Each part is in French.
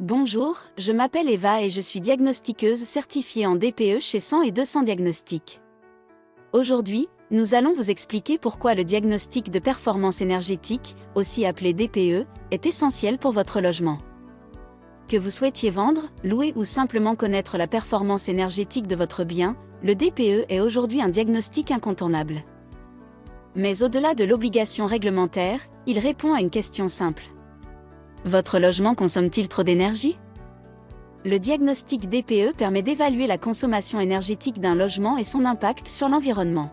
Bonjour, je m'appelle Eva et je suis diagnostiqueuse certifiée en DPE chez 100 et 200 Diagnostics. Aujourd'hui, nous allons vous expliquer pourquoi le diagnostic de performance énergétique, aussi appelé DPE, est essentiel pour votre logement. Que vous souhaitiez vendre, louer ou simplement connaître la performance énergétique de votre bien, le DPE est aujourd'hui un diagnostic incontournable. Mais au-delà de l'obligation réglementaire, il répond à une question simple. Votre logement consomme-t-il trop d'énergie? Le diagnostic DPE permet d'évaluer la consommation énergétique d'un logement et son impact sur l'environnement.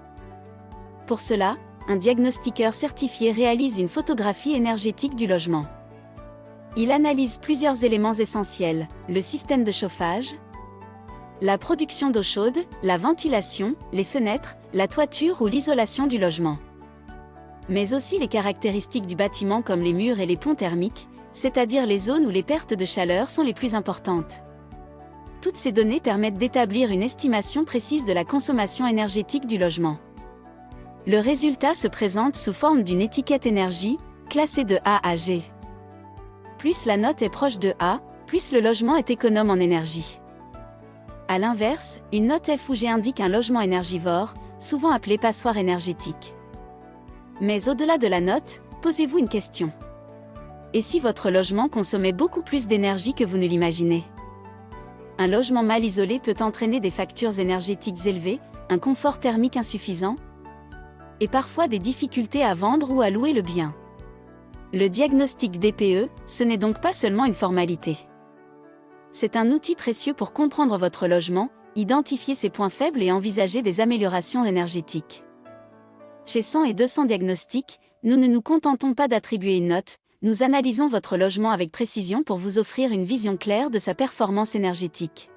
Pour cela, un diagnostiqueur certifié réalise une photographie énergétique du logement. Il analyse plusieurs éléments essentiels, le système de chauffage, la production d'eau chaude, la ventilation, les fenêtres, la toiture ou l'isolation du logement. Mais aussi les caractéristiques du bâtiment comme les murs et les ponts thermiques, c'est-à-dire les zones où les pertes de chaleur sont les plus importantes. Toutes ces données permettent d'établir une estimation précise de la consommation énergétique du logement. Le résultat se présente sous forme d'une étiquette énergie, classée de A à G. Plus la note est proche de A, plus le logement est économe en énergie. A l'inverse, une note F ou G indique un logement énergivore, souvent appelé passoire énergétique. Mais au-delà de la note, posez-vous une question. Et si votre logement consommait beaucoup plus d'énergie que vous ne l'imaginez? Un logement mal isolé peut entraîner des factures énergétiques élevées, un confort thermique insuffisant, et parfois des difficultés à vendre ou à louer le bien. Le diagnostic DPE, ce n'est donc pas seulement une formalité. C'est un outil précieux pour comprendre votre logement, identifier ses points faibles et envisager des améliorations énergétiques. Chez 100 et 200 Diagnostics, nous ne nous contentons pas d'attribuer une note, nous analysons votre logement avec précision pour vous offrir une vision claire de sa performance énergétique.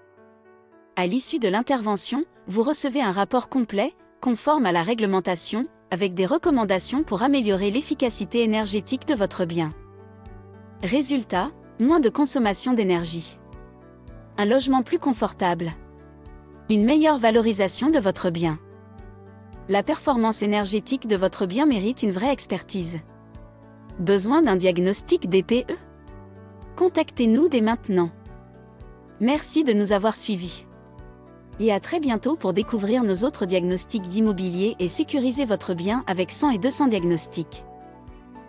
À l'issue de l'intervention, vous recevez un rapport complet, conforme à la réglementation, avec des recommandations pour améliorer l'efficacité énergétique de votre bien. Résultat, moins de consommation d'énergie. Un logement plus confortable. Une meilleure valorisation de votre bien. La performance énergétique de votre bien mérite une vraie expertise. Besoin d'un diagnostic DPE? Contactez-nous dès maintenant. Merci de nous avoir suivis. Et à très bientôt pour découvrir nos autres diagnostics d'immobilier et sécuriser votre bien avec 100 et 200 Diagnostics.